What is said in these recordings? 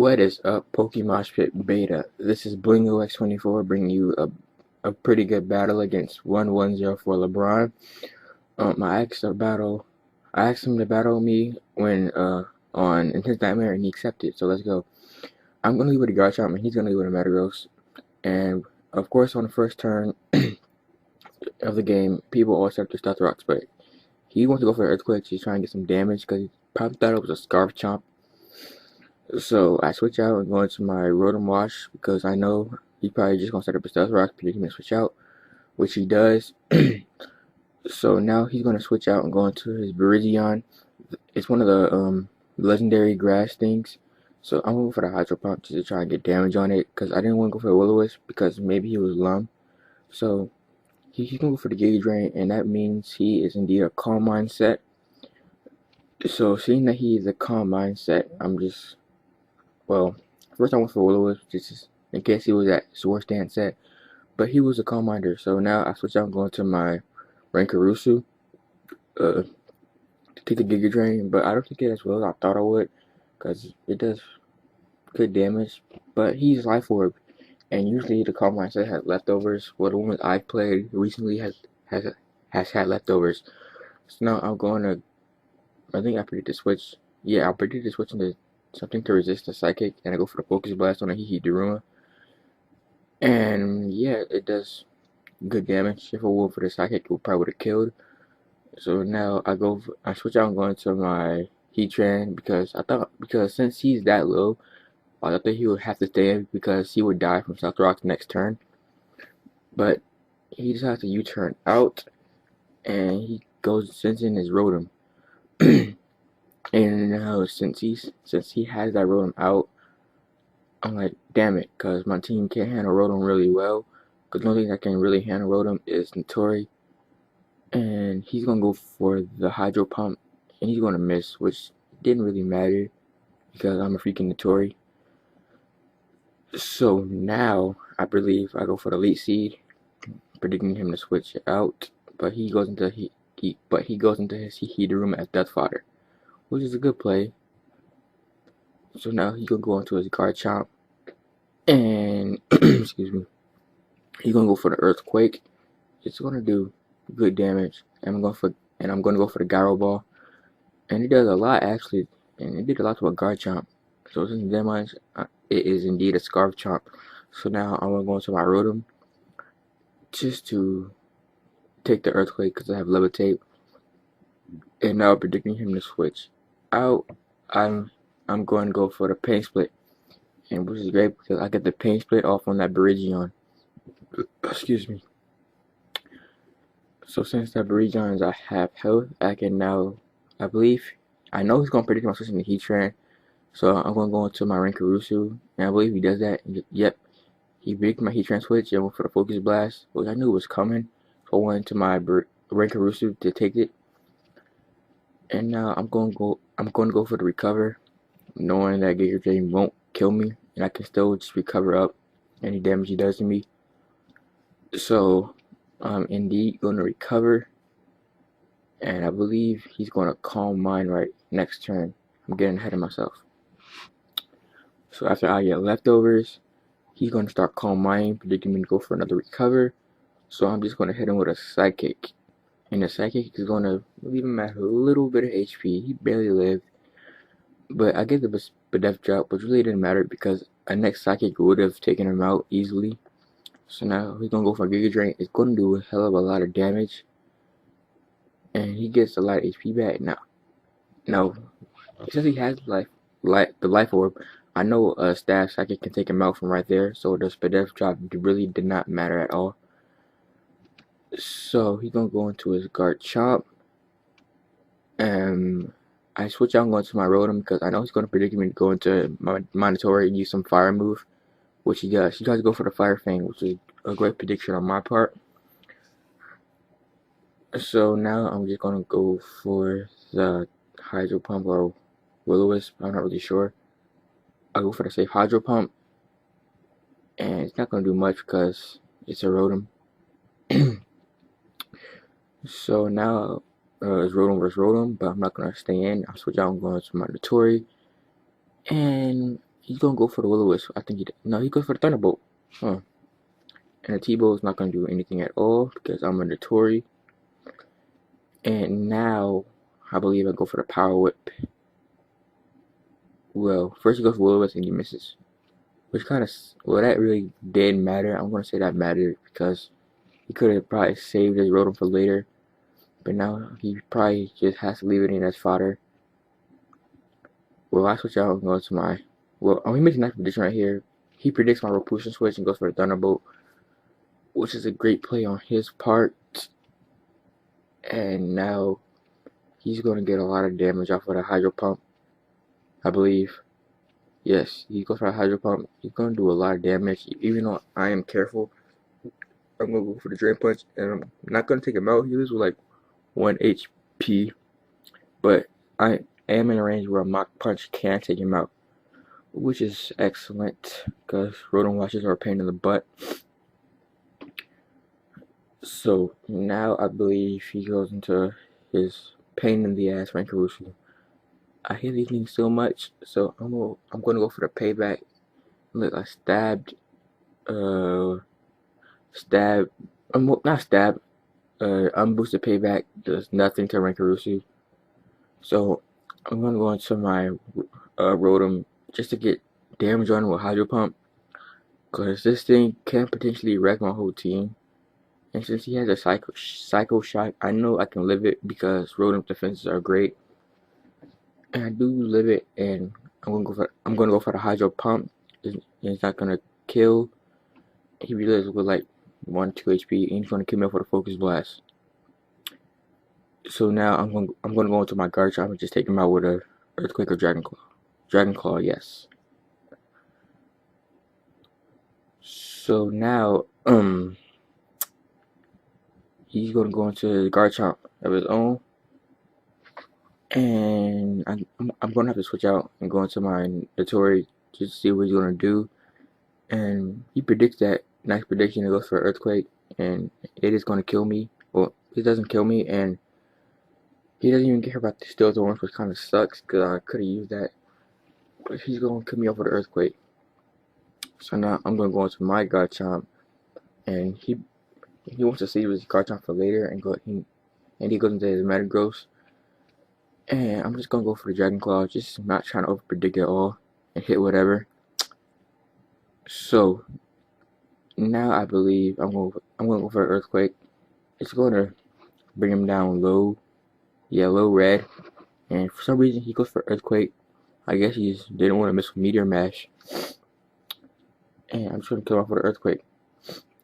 What is up, PokeMoshPit Beta? This is blingox24 bringing you a pretty good battle against 1104lebron. I asked him to battle me when on Intense Nightmare, and he accepted. So let's go. I'm gonna leave with a Garchomp, and he's gonna leave with a Metagross. And of course, on the first turn of the game, people always have to start the rocks, but he wants to go for the Earthquake. He's trying to get some damage because he probably thought it was a Scarf Chomp. So I switch out and go into my Rotom Wash because I know he's probably just gonna set up a Stealth Rock, predicting me to switch out, which he does. So now he's gonna switch out and go into his Virizion. It's one of the legendary grass things. So I'm going for the Hydro Pump just to try and get damage on it because I didn't want to go for the Will-O-Wisp because maybe he was Lum. So he's gonna go for the Giga Drain, and that means he is indeed a Calm Mindset. So seeing that he is a Calm Mindset, well, first I went for Will-O-Wisp just in case he was at Sword Stance set, but he was a Calm Minder. So now I switch out and go into my Rankarusu to take the Giga Drain, but I don't think it as well as I thought I would because it does good damage. But he's Life Orb, and usually the Calm Mindset has leftovers. Well, the one I've played recently has had leftovers. So now I'm going to. I think I predicted switch. Yeah, I predicted switching to something to resist the Psychic, and I go for the Focus Blast on a Daruma. And yeah, it does good damage. If it were for the Psychic, it probably would have killed. So now I switch out and go into my Heatran because since he's that low, I thought that he would have to stay in because he would die from South Rock's next turn. But he decides to U-turn out, and he sends in his Rotom. And now since he has that Rotom out, I'm like, damn it, because my team can't handle Rotom really well. Because the only thing that can really handle Rotom is Notori. And he's going to go for the Hydro Pump, and he's going to miss, which didn't really matter because I'm a freaking Notori. So now I believe I go for the Leech Seed, predicting him to switch out, but he goes into his Daruma as Death Fodder, which is a good play. So now he's gonna go into his Garchomp, and excuse me, he's gonna go for the Earthquake. It's gonna do good damage, and I'm gonna go for the Gyro Ball, and it does a lot actually, and it did a lot to a Garchomp. So since that much, it is indeed a Scarf Chomp. So now I'm gonna go into my Rotom just to take the Earthquake because I have Levitate, and now predicting him to switch out. I'm going to go for the Pain Split, and which is great because I get the Pain Split off on that Virizion. Excuse me. So since that Virizion is at half health, I can now, I know he's going to predict my switching to Heatran. So I'm going to go into my Rankarusu, and I believe he does that. Yep, he predicted my Heatran switch, and went for the Focus Blast, which I knew was coming. So I went into my Rankarusu to take it. And now I'm going to go for the Recover, knowing that Giga Drain won't kill me, and I can still just recover up any damage he does to me. So I'm indeed going to recover, and I believe he's going to Calm Mind right next turn. I'm getting ahead of myself. So after I get leftovers, he's going to start Calm Mind, predicting me to go for another Recover. So I'm just going to hit him with a Psychic, and the Psychic is going to leave him at a little bit of HP. He barely lived. But I get the death drop, which really didn't matter because a next Psychic would have taken him out easily. So now he's gonna go for a Giga Drain. It's gonna do a hell of a lot of damage, and he gets a lot of HP back now. Now, since he has the Life Orb, I know a Staff Psychic can take him out from right there. So the death drop really did not matter at all. So he's gonna go into his Garchomp, and I switch out and go into my Rotom because I know he's going to predict me to go into my Notori and use some Fire move, which he does. He tries to go for the Fire Fang, which is a great prediction on my part. So now I'm just going to go for the Hydro Pump or Will-O-Wisp. I'm not really sure. I'll go for the safe Hydro Pump, and it's not going to do much because it's a Rotom. So now it's Rotom versus Rotom, but I'm not going to stay in. I'll switch out and go into my Notori. And He's gonna go for the Will-O-Wisp. I think he did. No, he goes for the Thunderbolt. Huh. And the T-Bow is not gonna do anything at all because I'm a Notori. And now I believe I go for the Power Whip. Well, first he goes for Will-O-Wisp and he misses. Which kind of, well, that really didn't matter. I'm gonna say that mattered because he could have probably saved his Rotom for later. But now he probably just has to leave it in as fodder. Well, I switch out and go to my, well, he makes a nice prediction right here. He predicts my Ropution switch and goes for the Thunderbolt, which is a great play on his part. And now he's going to get a lot of damage off of the Hydro Pump, I believe. Yes, he goes for a Hydro Pump. He's going to do a lot of damage. Even though I am careful, I'm going to go for the Drain Punch. And I'm not going to take him out. He loses with like 1 HP. But I am in a range where a Mach Punch can take him out, which is excellent because Rotom Washes are a pain in the butt. So now I believe he goes into his pain in the ass Rankarusu. I hate these things so much, so I'm gonna go for the payback. Look, I stabbed, not stab, unboosted payback does nothing to Rankarusu. So I'm gonna go into my Rotom just to get damage on with Hydro Pump, cause this thing can potentially wreck my whole team. And since he has a Psycho Shock, I know I can live it because Rotom defenses are great. And I do live it, and I'm gonna go for the Hydro Pump. It's not gonna kill. He relives with like 1-2 HP, and he's gonna kill me for the Focus Blast. So now I'm gonna go into my Garchomp and just take him out with a Earthquake or Dragon Claw. Dragon Claw, yes. So now he's gonna go into the Garchomp of his own. And I'm gonna have to switch out and go into my Notori just to see what he's gonna do. And he predicts that nice prediction. It goes for Earthquake, and it is gonna kill me. Well, it doesn't kill me, and he doesn't even care about the Steel Thorns, which kind of sucks because I could have used that. But he's gonna kill me off with the Earthquake. So now I'm gonna go into my Garchomp, and he wants to save his Garchomp for later, and he goes into his Metagross. And I'm just gonna go for the Dragon Claw, just not trying to over predict at all and hit whatever. So now I believe I'm gonna go for an Earthquake. It's gonna bring him down low, yeah, low red. And for some reason he goes for Earthquake. I guess he just didn't want to miss with Meteor Mash. And I'm just gonna kill him off with an Earthquake.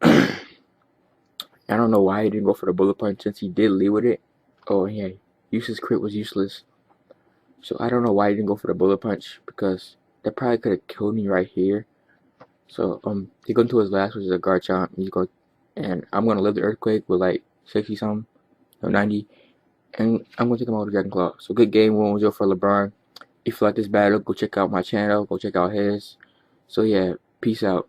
I don't know why he didn't go for the Bullet Punch since he did lead with it. Oh yeah, useless crit was useless. So I don't know why he didn't go for the Bullet Punch because that probably could have killed me right here. So he goes into his last, which is a Garchomp. And I'm gonna live the Earthquake with like 60 something, or 90, and I'm gonna take him out with Dragon Claw. So good game, 1-0 for LeBron. If you like this battle, go check out my channel, go check out his. So yeah, peace out.